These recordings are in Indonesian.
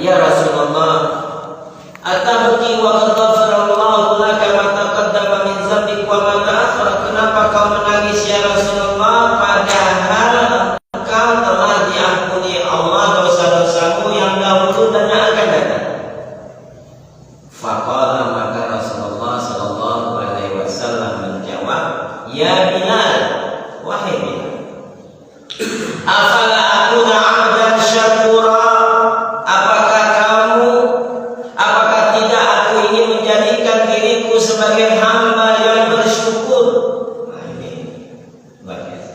"Ya Rasulullah, atabki wa qad ghafarallahu laka ma taqaddama min dzambik wa ma ta'akhkhara." Kenapa kau menangis ya Rasulullah, padahal engkau telah diampuni Allah dosa-dosamu yang dahulu dan yang akan datang? Faqala, maka Rasulullah sallallahu alaihi wasallam menjawab, "Ya Bilal, wahai Bilal, afala akuna 'abdan syakura? Apakah tidak aku ini menjadikan diriku sebagai hamba yang bersyukur?" Nah, ini luar biasa.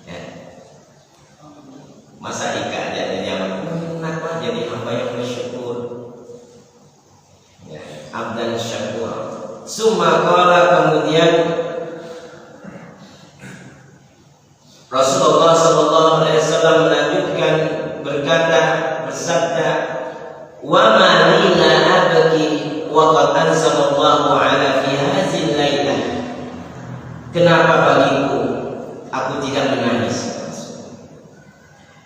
Ya. Masa Ika aja yang kenapa jadi hamba yang bersyukur? Ya, abdan syakura. Summa qala, kemudian Rasulullah sallallahu alaihi wasallam melanjutkan bersabda, "Wa ma li la abki wa qad anzalallahu ala fi hadzal lailah." Kenapa bagiku aku tidak menangis?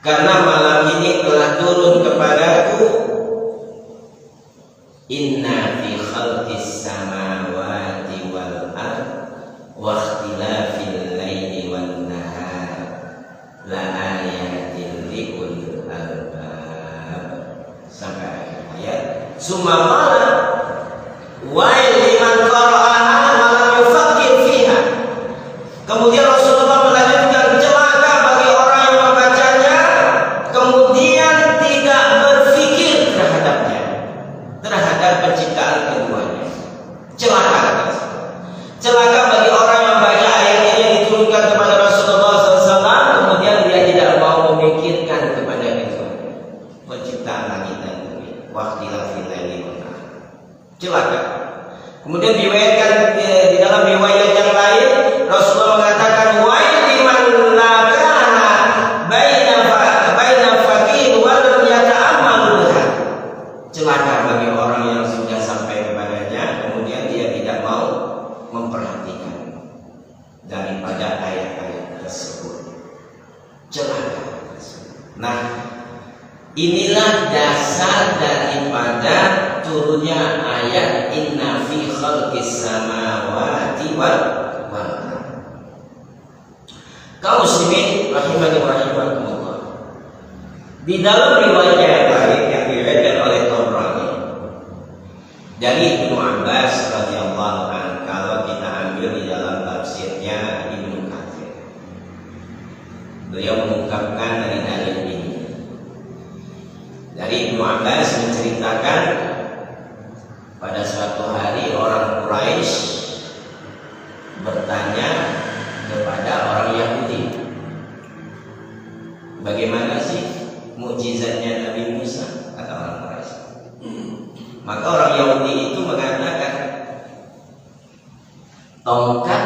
Karena malam ini telah turun kepadaku, "Inna fi khalqis samawati wal ard wa ikhtilafil laili wan nahar la ayatin li ulil albab." Sampai akhir ayat. Summa qala, "Wa liman qara'aha wa lam yufakkir fiha." Kemudian Rasulullah melanjutkan, "Celaka bagi orang yang membacanya kemudian tidak berfikir terhadapnya, terhadap penciptaan keduanya." Celaka. Celaka bagi orang yang baca ayat ini yang diturunkan kepada Rasulullah SAW, kemudian dia tidak mau memikirkan kepada itu, penciptaan langit dan bumi. Waqtilafil laili wan nahar. Celaka. Kemudian diriwayatkan di dalam riwayat yang lain, Rasulullah mengatakan, "Wa liman la kana baina faqir wa lam yata'ammalu laha." Celaka bagi orang yang sudah sampai kepadanya, kemudian dia tidak mau memperhatikan daripada ayat-ayat tersebut. Celaka. Nah, inilah dasar daripada turunnya ayat "Inna fi khalqis samawati wal ardh." Kaum muslimin rahimani wa rahimakumullah, di dalam riwayat yang lain yang diriwayatkan oleh Tabrani dari Ibnu Abbas radhiyallahu anhu, kalau kita ambil di dalam tafsirnya Ibnu Katsir, beliau mengungkapkan dari dalil ini. Dari Ibnu Abbas menceritakan, pada suatu hari orang Quraisy bertanya kepada orang Yahudi, "Bagaimana sih mukjizatnya Nabi Musa?" kata orang Quraisy. Maka orang Yahudi itu mengatakan, "Tongkat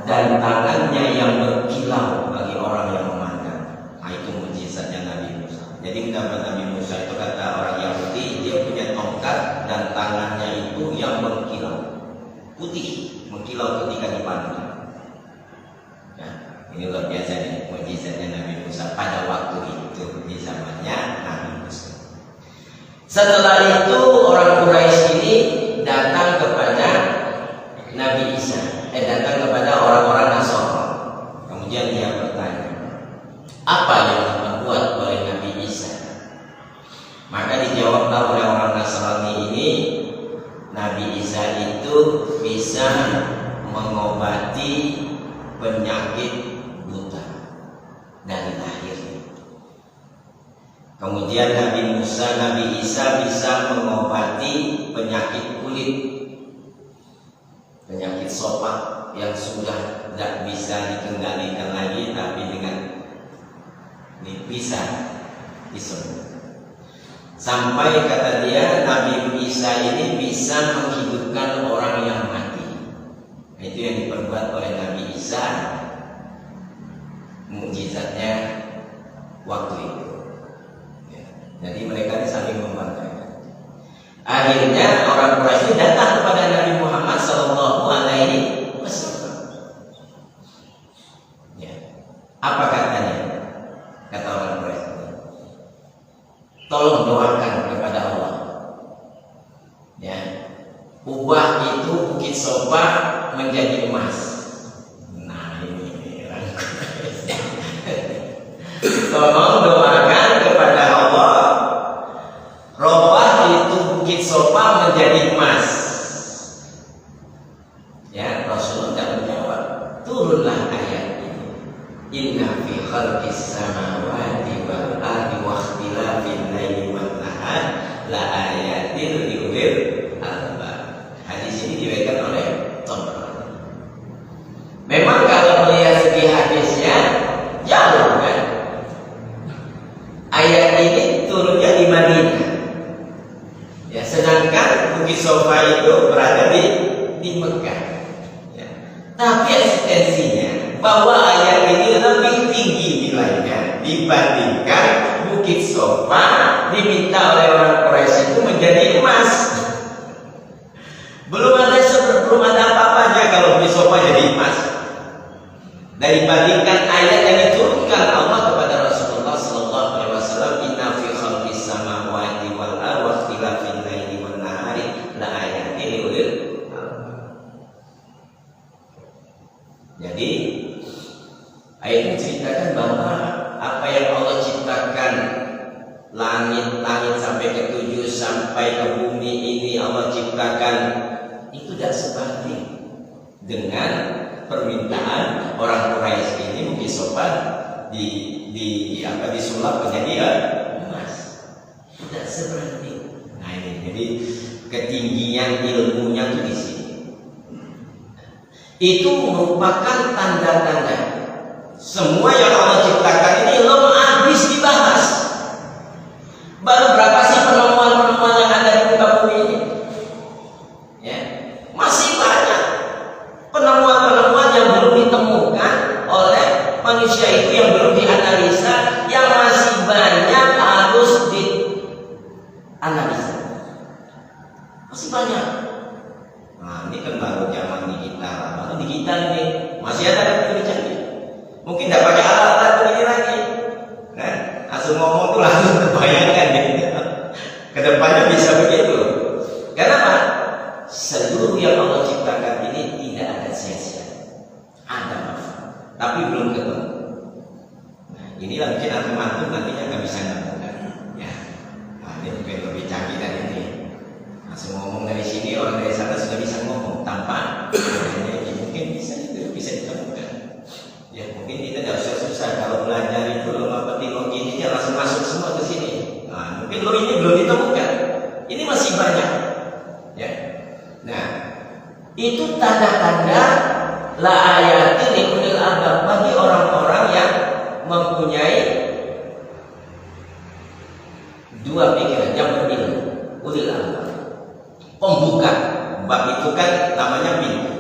dan tangannya yang berkilau bagi orang yang memandang." Nah, itu mukjizatnya Nabi Musa. Jadi mendapat Nabi Musa itu, kata orang Yahudi, dia punya tongkat dan tangannya itu yang berkilau, putih, berkilau ketika dipandang. Ya, ini luar biasa nih mukjizatnya Nabi Musa pada waktu itu, di zamannya Nabi Musa. Setelah itu orang Quraisy ini datang kepada Nabi Isa, datang kepada orang-orang Nasrani. Kemudian dia bertanya, "Apa yang diperbuat oleh Nabi Isa?" Maka dijawablah oleh orang Nasrani ini, Nabi Isa itu bisa mengobati penyakit buta dari lahir. Kemudian Nabi Isa bisa mengobati penyakit kulit, penyakit sopak yang sudah tidak bisa dikendalikan lagi, tapi dengan bisa disembuhkan. Sampai kata dia, Nabi Isa ini bisa menghidupkan orang yang mati. Itu yang diperbuat oleh Nabi Isa, mukjizatnya waktu itu. Ya. Jadi mereka saling membanggakan. Akhirnya orang Quraisy datang kepada Nabi Muhammad Sallallahu Alaihi Wasallam. Ya. Apa katanya? Kata orang Quraisy, "Tolong doakan disopakan kepada Allah. Ya, ubah itu bukit sopa menjadi emas. Nah ini tolong doakan kepada Allah, robah itu bukit sopa menjadi emas. Ya, Rasulullah menjawab, turunlah ayat ini. Inna fi khalqis samawati wal ardi wa ikhtilafil laili wan nahar la ayatin li ulil albab. Hadis ini diriwayatkan oleh Tabrani. Memang kalau melihat segi hadisnya jauh kan. Ayat ini turunnya di Madinah. Ya, sedangkan Bukit Sofa itu berada di Mekah. Ya. Tapi eksistensinya bahwa ayat ini lebih tinggi nilainya dibandingkan Bukit Sofa diminta oleh orang Quraisy itu menjadi emas. Belum ada apa-apanya kalau Bukit Sofa jadi emas. Dibandingkan ayat yang diturunkan Allah kepada Rasulullah sallallahu alaihi wasallam, inna fi khalqis samawati wal ardi wa ikhtilafil laili wan nahari la ayatin li ulil albab. Jadi ayat ini menceritakan bahwa apa yang Allah ciptakan, langit-langit sampai ke 7 sampai ke bumi ini Allah ciptakan, itu tidak sebanding dengan permintaan orang Quraisy ini mungkin sopan disulap menjadi emas. Tidak sebanding. Nah ini jadi ketinggian ilmunya itu di sini. Itu merupakan tanda-tanda semua yang Allah ciptakan ini belum habis dibahas. Baru berapa sih penemuan-penemuan yang ada di muka bumi ini? Ya, masih banyak penemuan-penemuan yang belum ditemukan oleh manusia itu, yang belum dianalisa, yang masih banyak harus dianalisa. Masih banyak. Nah, ini kan baru zaman digital. Baru digital ini masih ada yang lebih canggih. Mungkin tidak pakai alat-alat begini lagi. Nah, langsung ngomong tuh langsung terbayangkan gitu. Kedepannya bisa begitu. Kenapa? Seluruh yang Allah ciptakan ini tidak ada sia-sia. Ada manfaat, tapi belum ketemu. Nah, inilah mungkin antum-antum nantinya nggak bisa menemukan. Ya, nah, ini mungkin lebih canggih dari ini. Langsung ngomong dari sini, orang dari sana sudah bisa ngomong tanpa mungkin bisa ditemukan. Ya, mungkin kita tidak usah susah kalau belajar itu teknologi ini langsung masuk semua ke sini. Nah, mungkin ini belum ditemukan. Ini masih banyak. Ya. Nah, itu tanda-tanda la ayatin li ulil albab bagi orang-orang yang mempunyai dua pikiran, yang berilmu, ulil albab. Pembuka, bab itu kan namanya pintu.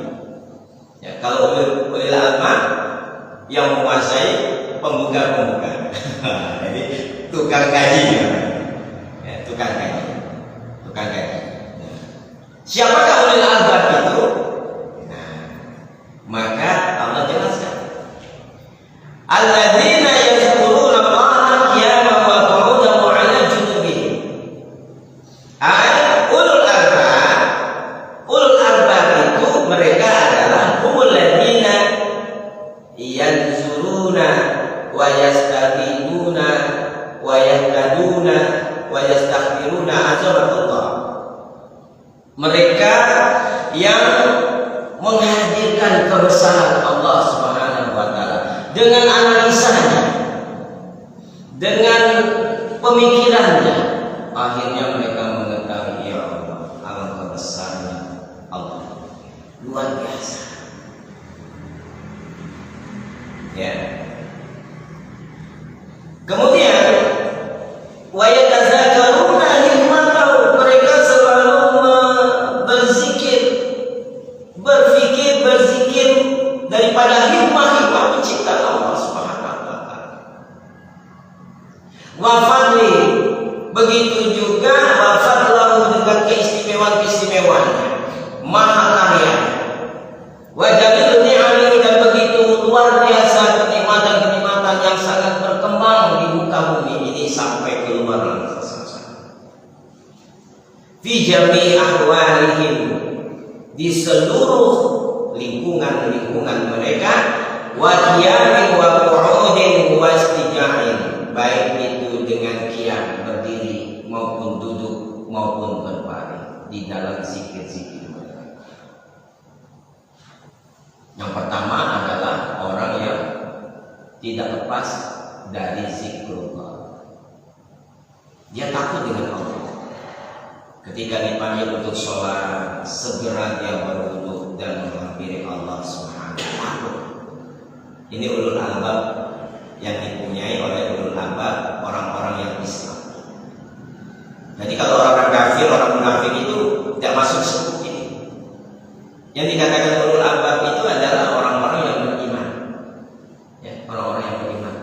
Ya, kalau ulil albab yang menguasai pembuka-pembuka. Jadi tukang gaji ya, tukang gaji. Siapakah ulil albab itu? Nah, maka Allah jelaskan, alladzina yadhkuruna Allaha qiyaman wa qu'udan wa 'ala junubihim. Ulul albab itu mereka adalah humul ladzina yanzuruna wa yastaqimuna wa yahtaduna wa yastaghfiruna azamatullah. Mereka yang menghadirkan kebesaran Allah Subhanahu wa taala dengan analisanya, dengan pemikirannya, akhirnya mereka mengetahui, ya Allah, alangkah besarnya Allah, luar biasa. Ya. Kemudian wa yatazakkaruna hikmatahu, mereka selalu berzikir daripada hikmah penciptaan Allah Subhanahu wa taala. Wa fadli, begitu juga wa fadlahu, dengan keistimewaan-keistimewaannya, maha kaya. Wa jamil ni'ami, dan begitu luar biasa kenikmatan-kenikmatan yang sangat berkembang di muka bumi ini sampai keluar langit. fi jami' ahwalihim, di seluruh lingkungan mereka, wa qiyamin wa qu'udin wa istija'in, baik itu dengan qiyam berdiri maupun duduk maupun berbaring di dalam zikir-zikir mereka. Yang pertama adalah orang yang tidak lepas dari zikrullah. Dia takut dengan Allah. Ketika dipanggil untuk sholat, segera dia berwudu dan menghampiri Allah Subhanahu wa Ta'ala. Ini ulul albab yang dipunyai oleh ulul albab, orang-orang yang Islam. Jadi kalau orang kafir, orang munafik itu tidak masuk sebut ini. Yang dikatakan ulul albab itu adalah orang-orang yang beriman, ya, orang-orang yang beriman.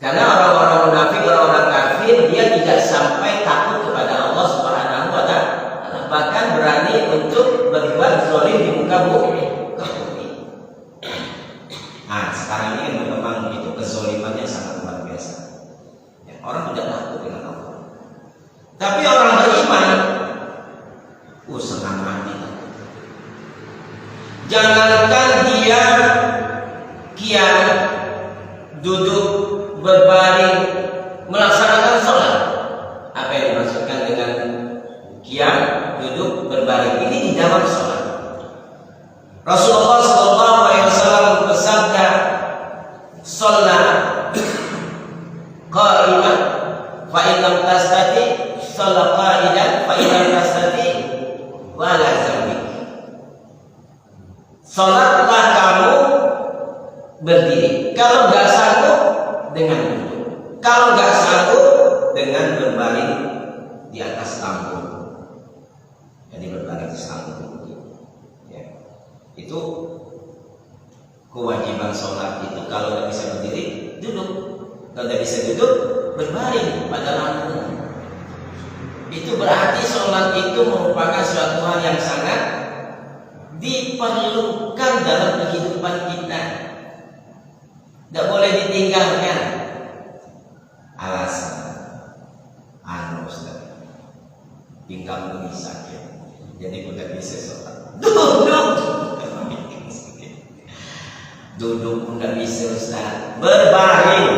Karena orang-orang munafik, orang-orang kafir, dia tidak sampai takut kepada Allah Subhanahu wa Ta'ala, bahkan berani untuk berbuat zalim di muka bumi. Nah, sekarang ini memang itu kezalimannya sangat luar biasa. Ya, orang tidak takut dengan Allah. Tapi orang beriman, senang hati. Jangankan dia qiyam, duduk, berbaring, melaksanakan sholat. Apa yang dimaksudkan dengan qiyam, duduk, berbaring? Ini di dalam sholat. Rasulullah SAW bersabda, "Sholat qa'imah, fa in lam tastati, sholat qa'idan, fa in lam tastati, wa la zambik." Sholatlah kamu berdiri. Kalau nggak sanggup, dengan duduk. Kalau nggak sanggup, dengan berbaring di atas lambung. Jadi berbaring di lambung. Ya. Itu kewajiban sholat itu. Kalau nggak bisa berdiri, duduk. Kalau nggak bisa duduk, berbaring pada lambung. Itu berarti sholat itu merupakan suatu hal yang sangat diperlukan dalam kehidupan kita. Tidak boleh ditinggalkan. Alasan Ustaz, pinggang ini sakit, jadi udah bisa sholat. Duduk udah bisa Ustaz. Berbaring,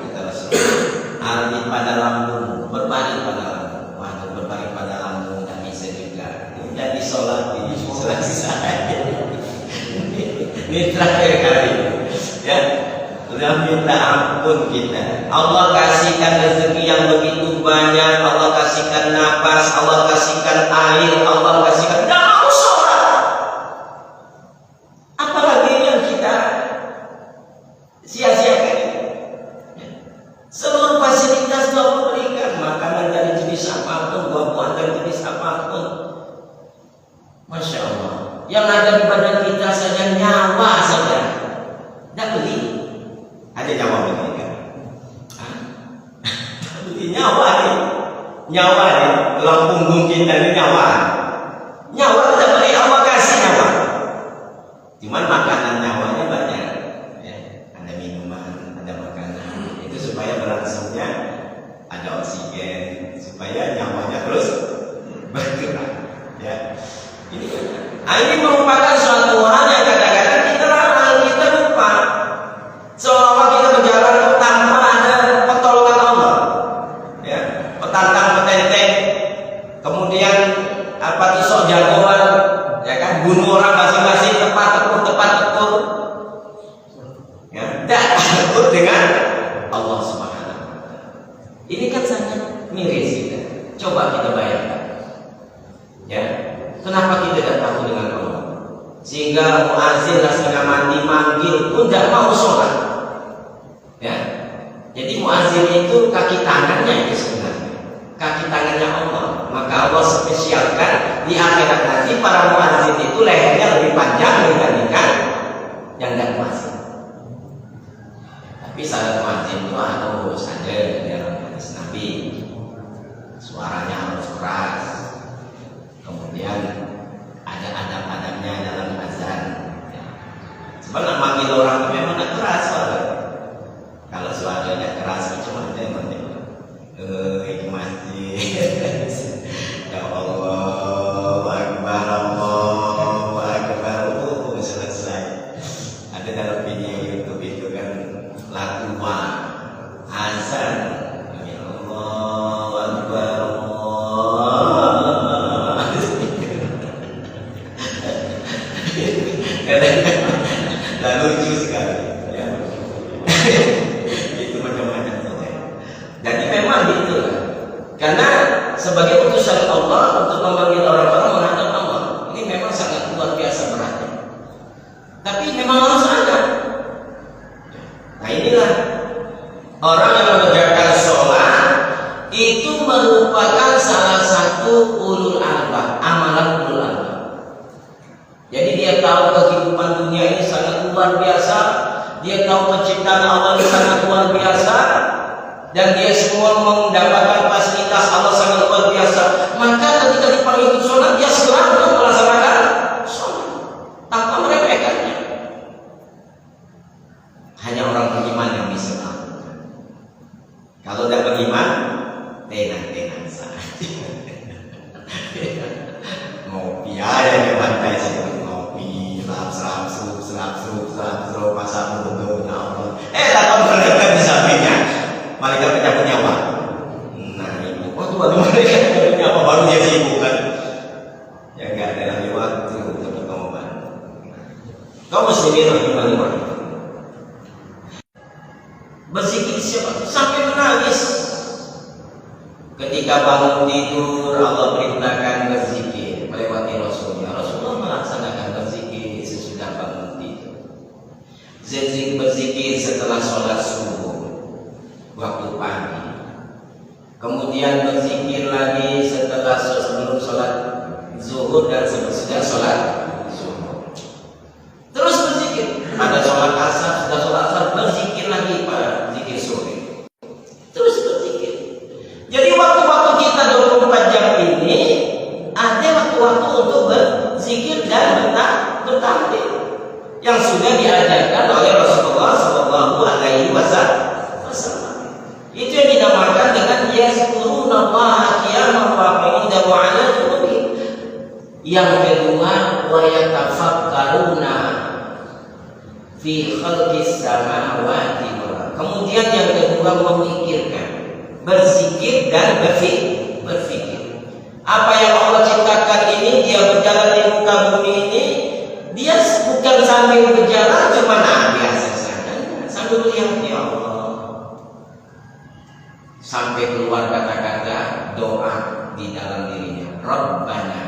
kata Rasulullah, arti pada lambung, berbaring pada lambung. Waduh, berbaring pada lambung nggak bisa juga. Udah di sholat ini selesai. Ini terakhir kali, ya. Sudah minta ampun kita. Allah kasihkan rezeki yang begitu banyak. Allah kasihkan nafas, Allah kasihkan air, Allah kasihkan, nggak mau sholat. Apalagi yang kita sia-siakan. Seluruh fasilitas Allah berikan, makanan dari jenis apapun, buah-buahan dari jenis apapun. Masya Allah. Yang ada di badan kita saja nyawa saja. Tidak beli. Ada nyawa mereka. Beli nyawa nih. Nyawa nih. Tulang punggung kita ini nyawa. Nyawa tidak beli, Allah kasih nyawa. Cuman makanan nyawanya banyak. Ya, ada minuman, ada makanan. Itu supaya berlangsungnya ada oksigen, supaya nyawanya terus bergerak. Ya. Ini merupakan suatu hal yang kadang-kadang kita lalai, kita lupa. Seolah-olah kita berjalan tanpa ada pertolongan Allah. Ya, petantang petenteng, kemudian pisau jagoan, ya kan, bunuh orang masing-masing, tepat tekur. Ya, tidak takut dengan Allah Subhanahu wa Ta'ala. Ini kan sangat miris kita. Coba kita bayangkan. Ya. Kenapa kita tidak takut dengan Allah? Sehingga muazin setengah mati manggil pun tidak mau sholat. Ya, jadi muazin itu kaki tangannya itu sebenarnya, kaki tangannya Allah. Maka Allah spesialkan di akhirat nanti para muazin itu lehernya lebih panjang dibandingkan yang tidak muazin. Tapi syarat muazin itu harus ada di dalam hadis Nabi, suaranya harus keras. Kemudian ada adab-adabnya dalam azan. Sebenarnya manggil orang itu memang tidak keras suara. Kalau suaranya keras cuma dia itu masjid. Ya sebagai utusan Allah untuk memanggil orang-orang menghadap Allah. Ini memang sangat luar biasa beratnya. Tapi memang harus ada. Nah inilah orang yang mengerjakan sholat itu merupakan salah satu ulul albab, amalan ulul albab. Jadi dia tahu kehidupan dunia ini sangat luar biasa, dia tahu penciptaan Allah ini sangat luar biasa, dan dia semua mendapatkan fasilitas Allah sangat luar biasa. Maka ketika dipanggil sholat, dia segera untuk melaksanakan sholat tanpa meremehkannya. Hanya orang beriman yang bisa melakukan. Kalau tidak beriman, tenang-tenang saja. Ngopi aja di pantai sini, ngopi, serap-serap, masa mulut ya Allah. Takut mereka di sampingnya, malaikat penyambut nyawa. Nah itu, waktu malaikat penyambut nyawa baru dia sibuk kan. Ya nggak ada lagi waktu untuk bertobat. Kau muslimin rahimahullah. Berzikir siapa? Sampai menangis. Ketika bangun tidur, Allah perintahkan berzikir melewati Rasulnya. Rasulullah melaksanakan berzikir sesudah bangun tidur. Berzikir setelah sholat subuh waktu pagi. Kemudian berzikir lagi setelah sebelum sholat zuhur dan sesudah sholat zuhur. Terus berzikir pada sholat asar, sudah sholat asar berzikir lagi pada zikir sore. Terus berzikir. Jadi waktu-waktu kita 24 jam ini ada waktu-waktu untuk berzikir dan bertakbir yang sudah diajarkan oleh Rasulullah Shallallahu Alaihi Wasallam. Itu yang dinamakan dengan yazkurunallaha qiyaman wa qu'udan wa 'ala junubihim. Yang kedua, wa yatafakkaruna fi khalqis samawati wal ardh. Kemudian yang kedua memikirkan, berzikir dan berfikir. Apa yang Allah ciptakan ini, dia berjalan di muka bumi ini, dia bukan sambil berjalan cuma biasa saja, sambil melihat ya Allah. Sampai keluar kata-kata doa di dalam dirinya, Rabbana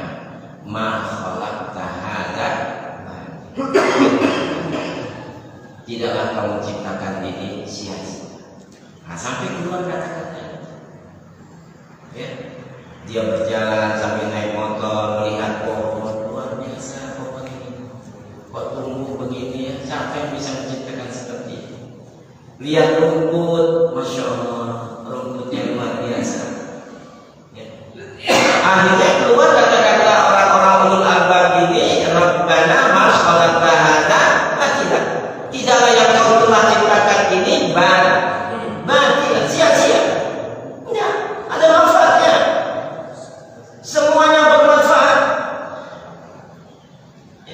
ma khalaqta hadza. Tidaklah kamu ciptakan ini sia-sia. Nah, sampai keluar kata-kata. Ya. Dia berjalan sambil naik motor, melihat pohon luar biasa pohon ini. Kok tumbuh begini ya? Siapa yang bisa menciptakan seperti ini? Lihat rumput, masya Allah, rumputnya luar biasa. Ya. Akhirnya keluar kata-kata orang-orang ulul albab ini, Rabbana ma khalaqta hadza batila. Tidaklah yang kau telah ciptakan ini batila, sia-sia. Enggak, ada manfaatnya. Semuanya bermanfaat.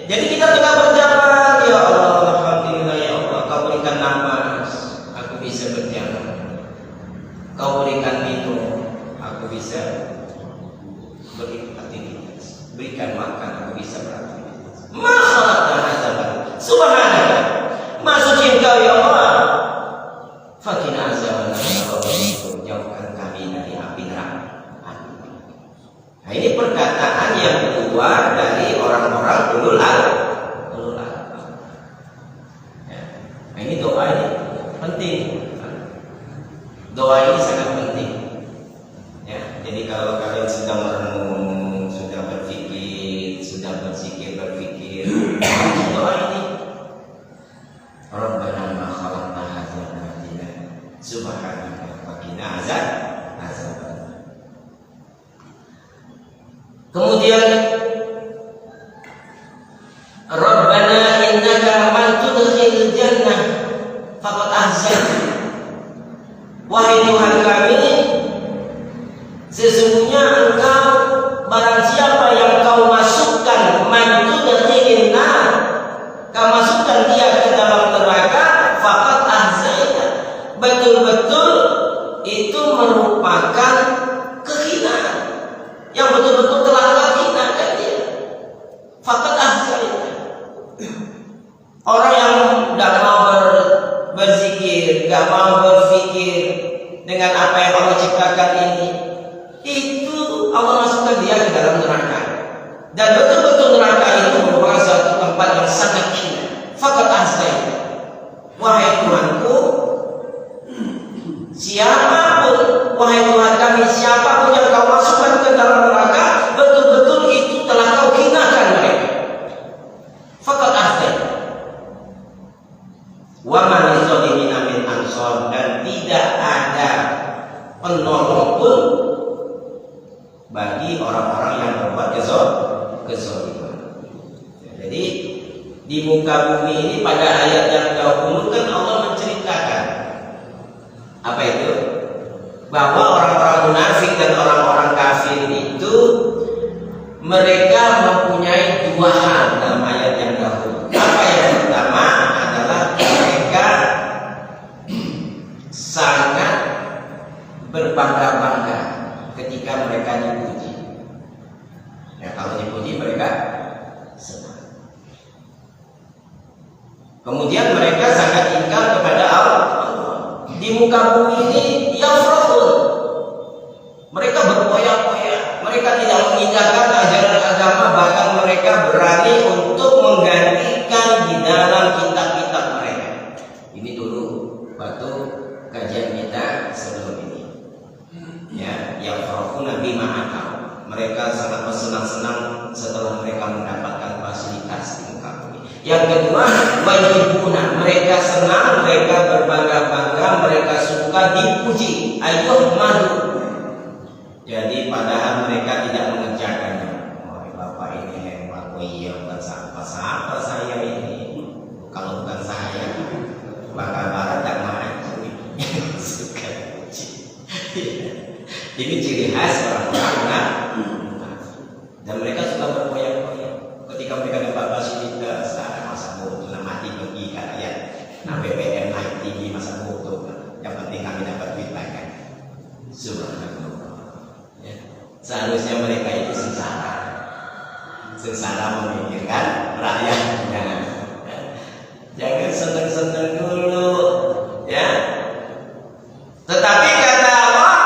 Jadi kita tengah berjalan, ya Allah, alhamdulillah ya Allah, kau berikan nafas, aku bisa berjalan. Kau berikan minum, aku bisa beraktivitas. Berikan makan, aku bisa beraktivitas. Ma khalaqta hadza batila. Subhanallah. Maha suci Engkau ya Allah. Fakina azabannar, jauhkan kami dari api neraka. Nah ini perkataan yang keluar dari orang-orang ulul albab. Ya. Nah ini doa ini penting. Doa ini sangat penting. Ya. Jadi kalau kalian sudah merenung, sudah berpikir, sudah berzikir, doa ini. Rabbana ma khalaqta hadza batila subhanaka faqina azabannar. Kemudian Rabbana innaka man tudkhilil jannah faqad ahsanta. Wahai Tuhan kami, sesungguhnya Engkau barang siapa yang Kau masukkan man tudkhilin nar, Kau masukkan dia ke dalam neraka, faqad ahsanta. Betul-betul itu merupakan kehinaan yang betul-betul telah menghinakan dia. Faqad ahsanta. Orang yang tidak mau berzikir, tidak mau berfikir dengan apa yang Allah ciptakan ini, itu Allah masukkan dia ke dalam neraka. Dan betul-betul neraka itu merupakan suatu tempat yang sangat indah. Faqad ahsaita. Wahai Tuhanku, siapapun, wahai Tuhan kami, siapapun yang kau masukkan ke dalam neraka, betul-betul itu telah kau hinakan mereka. Faqad ahsaita. Wa ma lizzalimin min ansor, dan tidak ada penolong pun bagi orang-orang yang berbuat kezaliman. Jadi di muka bumi ini pada ayat yang dahulu kan Allah menceritakan apa itu? Bahwa orang-orang munafik dan orang-orang kafir itu mereka mempunyai dua hal dalam ayat yang dahulu. Apa yang pertama adalah mereka sangat berbangga-bangga ketika mereka dipuji. Ya, kalau dipuji mereka senang. Kemudian mereka sangat ingkar kepada Allah. Di muka bumi ini yafrahun. Mereka berpoya-poya. Mereka tidak meninggalkan ajaran agama, bahkan mereka berani untuk menggantikan di dalam kitab-kitab mereka. Ini dulu waktu kajian kita sebelum ini. Ya, yafrahuna bima atau. Mereka sangat bersenang-senang setelah mereka mendapatkan fasilitas di muka bumi. Yang kedua, wajibuna, mereka senang, mereka berbangga-bangga, mereka suka dipuji. Ayuh madu. Jadi padahal mereka tidak mengerjakannya. Oh, Bapak ini hebat. Oh iya, bukan siapa saya ini. Kalau bukan saya, bakal barat dan maju. Suka dipuji. Ini ciri khas orang-orang dan mereka suka berpoya-poya. Ketika mereka dapat fasilitas, masa bodoh, mati pergi kalian. Nah, BBM naik tinggi, masa bodoh. Yang penting kami dapat duit banyak. Subhanallah. Ya. Seharusnya mereka itu sengsara memikirkan rakyat. Jangan senang-senang dulu, ya. Tetapi kata Allah,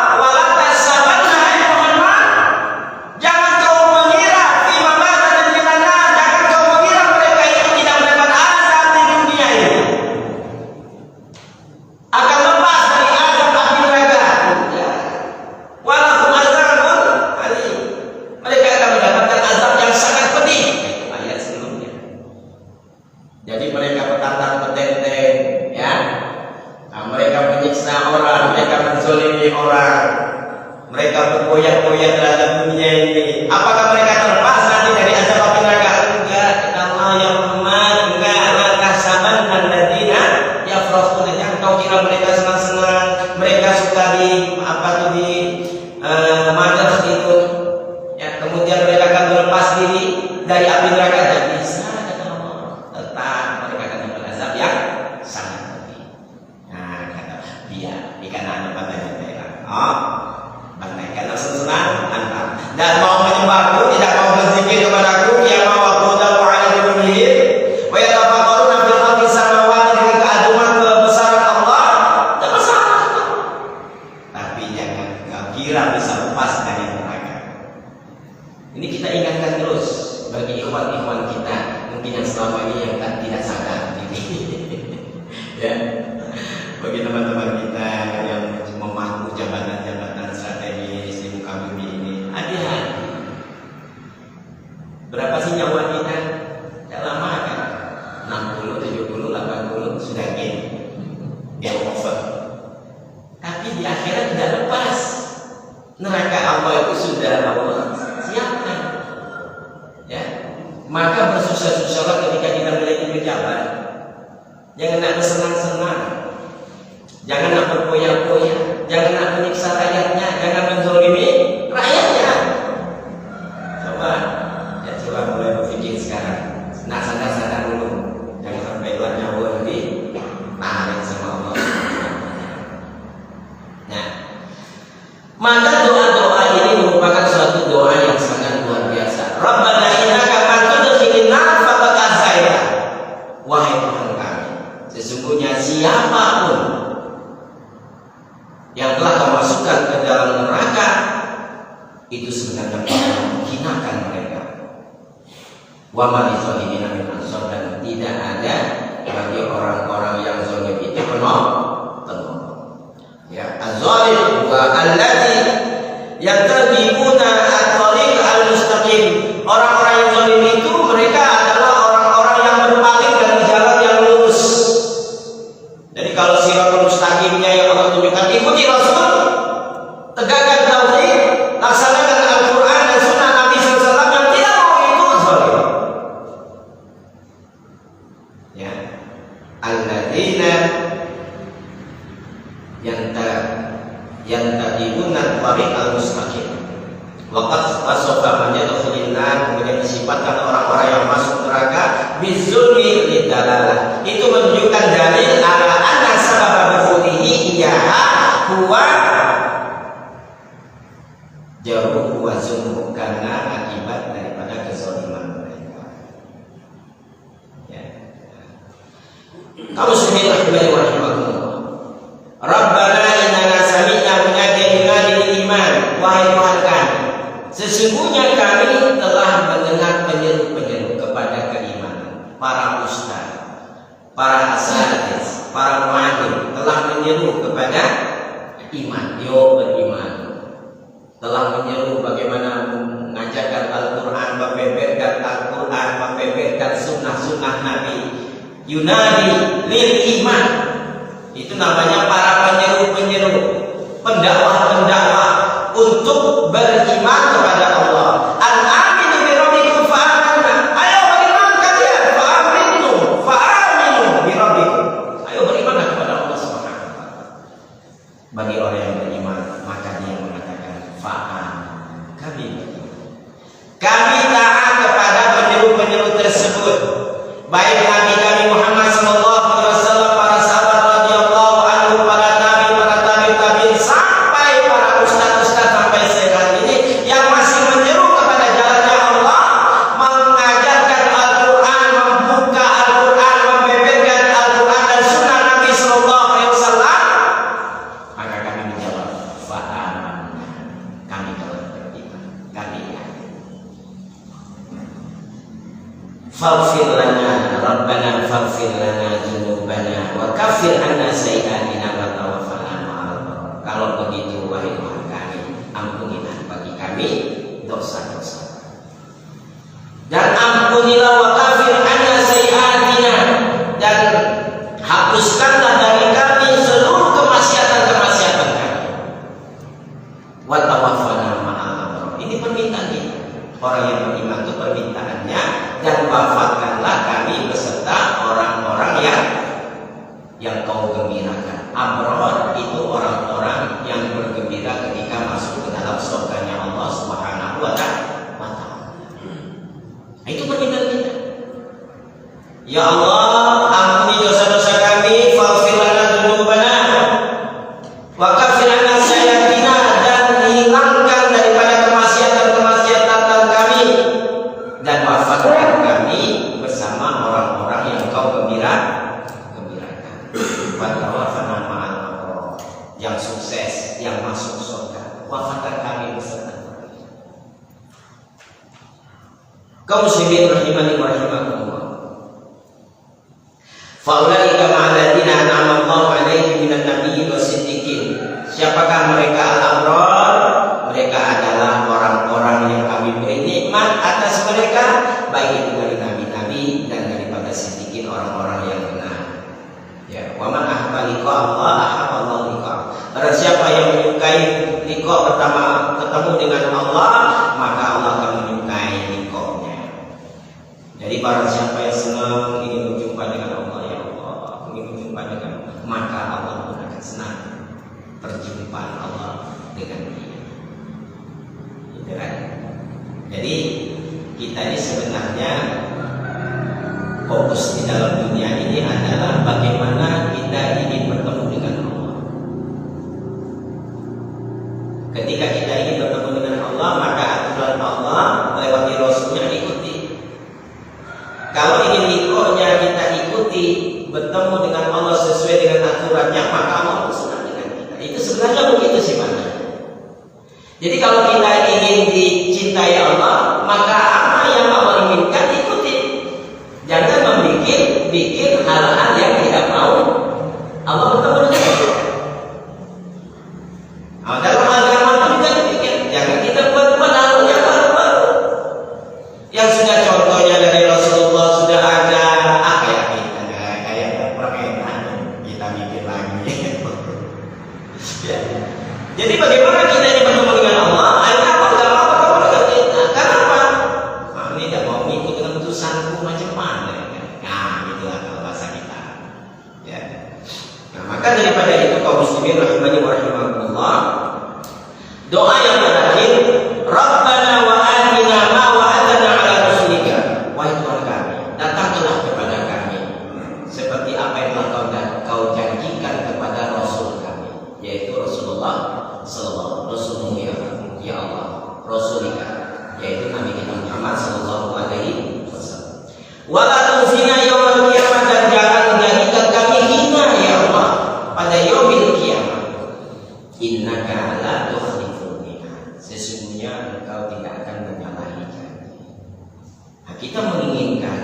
maka doa-doa ini merupakan suatu doa yang sangat luar biasa. Rabbana innaka man tudkhilin nar faqad ahsaita. Wahai Tuhan kami, sesungguhnya siapapun itu sebenarnya menghinakan mereka. Wa ma lizzalimina min ansar, dan tidak ada bagi orang-orang yang zalim itu penolong. Ya, az-zalim wa allati yattabi'una at-tariq al-mustaqim. Orang-orang yang zalim itu mereka adalah orang-orang yang berpaling dari jalan yang lurus. Jadi kalau siratal mustaqimnya yang Allah tunjukkan, ikuti Rasul, tegakkan tauhid, laksanakan Al-Quran dan Sunnah Nabi SAW. Yang tidak mau itu zalim. Ya, alladzina yantabi'una at-tariq al-mustaqim. Waqad wasafa man yadkhulun nar, kemudian disifatkan orang-orang yang masuk neraka bizulmi lidalalah. Itu menunjukkan dalil ala anna sababa dukhulihi iyaha huwa jauh wa zulmu, karena akibat daripada kezaliman mereka. Ya. Kamu sendiri rahimakumullah. Rabbana innana sami'na munadiyan yunadi lil iman. Wahai Tuhan kami, sesungguhnya kami telah mendengar penyeru-penyeru kepada keimanan. Para ustaz, para asatidz, para muallim telah menyeru kepada iman. Yo beriman. Telah menyeru bagaimana mengajarkan Al-Quran, membeberkan Al-Quran, membeberkan sunnah-sunnah Nabi. Yunadi lil iman. Itu namanya para penyeru-penyeru, pendakwah-pendakwah untuk beriman kepada Allah. Al-aminu bi rabbikum fa'amanna. Ayo beriman kalian, fa'aminu bi rabbikum. Ayo berimanlah kepada Allah Subhanahu wa taala. Bagi orang yang beriman, maka dia mengatakan fa'am. Kami taat kepada penyeru-penyeru tersebut. Baik Nabi kami Muhammad sallallahu alaihi wasallam, para sahabat radhiyallahu anhu, para nabi, para tabi'in, sampai para ustaz-ustaz sampai sekarang ini yang masih menyeru kepada jalannya Allah, mengajarkan Al-Quran, membuka Al-Quran, membeberkan Al-Quran dan sunnah Nabi sallallahu alaihi wasallam. Maka kami menjawab fa'am. Kami telah beriman, kami yakin. Faghfir lana Rabbana, faghfir lana dzunubana wa kaffir 'anna sayyi'atina wa tawaffana ma'al abrar. Kalau begitu wahai Tuhan kami, ampunilah bagi kami dosa-dosa, dan ampunilah wa kaffir 'anna sayyi'atina, dan hapuskanlah dari kami seluruh kemaksiatan-kemaksiatan kami. Wa tawaffana ma'al abrar. Ini permintaan kita. Orang yang beriman itu permintaannya, dan wafatkanlah kami beserta orang-orang yang kau gembirakan. Abrar itu orang-orang yang bergembira ketika masuk ke dalam surganya Allah Subhanahu wa taala. Itu permintaan kita. Ya Allah, ampuni dosa-dosa kami, faghfir lana dzunubana wa kaffir 'anna sayyi'atina, dan hilangkan daripada kemaksiatan-kemaksiatan kami, dan wafatkan kami bersama orang-orang yang kau gembirakan. Wa tawaffana ma'al abrar, yang sukses, yang masuk surga. Wafatkan kami bersama. Kaum muslimin rahimani wa rahimakumullah. Faulaika ma'alladzina an'ama Allahu 'alaihim minan nabiyyin wasiddiqin. Siapakah mereka al-abrar? Mereka adalah orang-orang yang kami beri nikmat atas mereka, baik itu dari nabi-nabi dan daripada siddiqin, orang-orang yang benar. Ya, wa man ahabba liqa Allah ahabba Allah liqa. Barang siapa yang menyukai liqa, pertama ketemu dengan Allah, maka Allah akan menyukai liqa'nya. Jadi barang siapa yang senang ingin berjumpa dengan Allah, ya Allah, ingin berjumpa dengan, maka Allah pun akan senang perjumpaan Allah dengan dia. Gitu kan? Jadi kita ini sebenarnya fokus di dalam dunia ini adalah bagaimana kita ingin bertemu dengan Allah. Ketika kita ingin bertemu dengan Allah, maka aturan Allah lewat Rasulnya ikuti. Kalau ingin liqa'nya kita ikuti, bertemu dengan Allah sesuai dengan aturannya, maka Allah senang dengan kita. Itu sebenarnya begitu sih, Pak. Jadi kalau kita ingin tidak akan menyalahikan. Nah, kita menginginkan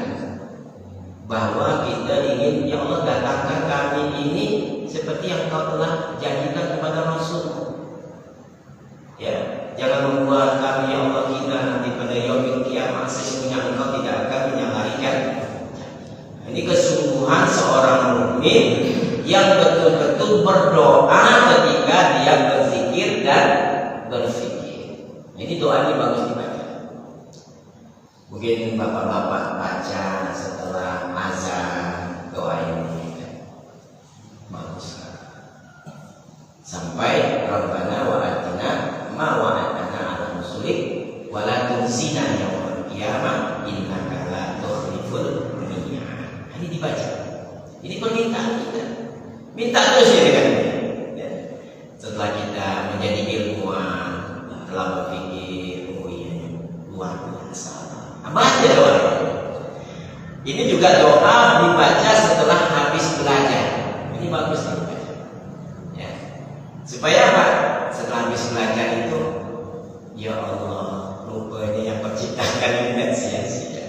bahwa kita ingin, ya Allah, datangkan kami ini seperti yang Kau telah janjikan kepada Rasul. Ya, jangan membuat kami, ya Allah, kita nanti pada yaumil kiamat sesungguhnya Engkau tidak akan menyalahikan. Ini kesungguhan seorang mukmin yang betul-betul berdoa ketika dia berzikir dan berfikir. Ini doa ini bagus dibaca. Mungkin bapak-bapak baca setelah azan doa ini bagus. Sampai Rabbana wa atina ma wa'adana ala rusulik wa la tunsina yaumal qiyamah innaka la tukhliful mi'ad. Ini dibaca. Ini permintaan kita. Minta terus ya dengan ya. Setelah kita menjadi ilmuwan, telah berpikir, oh iya, luar biasa. Baca doa. Ini juga doa dibaca setelah habis belajar. Ini bagus dibaca. Ya. Supaya apa? Setelah habis belajar itu, ya Allah, rupanya yang penciptakan ini tidak sia-sia.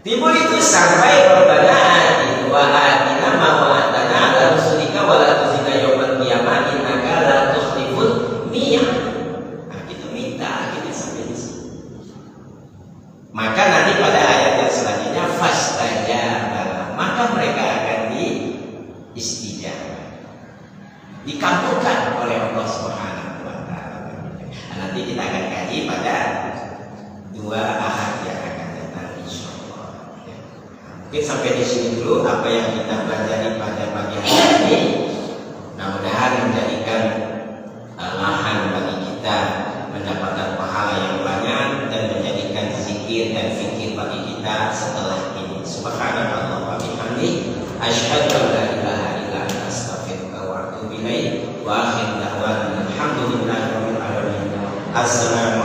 Timbul itu sampai perbedaan wa atina ma wa'adana ala rusulika wa la tuzina yaumal qiyamah innaka la tukhliful mi'ad. Nah, kita minta kita sampai di sini. Maka nanti pada ayat yang selanjutnya fastajaba, maka mereka akan istijabah, dikabulkan oleh Allah Subhanahu wa taala. Nah, nanti kita akan kaji pada 2 ahad yang akan datang insyaallah. Mungkin sampai di sini dulu apa yang kita pelajari pada pagi hari ini. Mudah-mudahan menjadikan lahan bagi kita mendapatkan pahala yang banyak dan menjadikan zikir dan fikir bagi kita setelah ini. Subhanallah wa bihamdi asyhadu an la ilaha illa anta astaghfiruka wa atubu ilaik wa akhiru da'wana alhamdulillahi rabbil alamin. Assalamu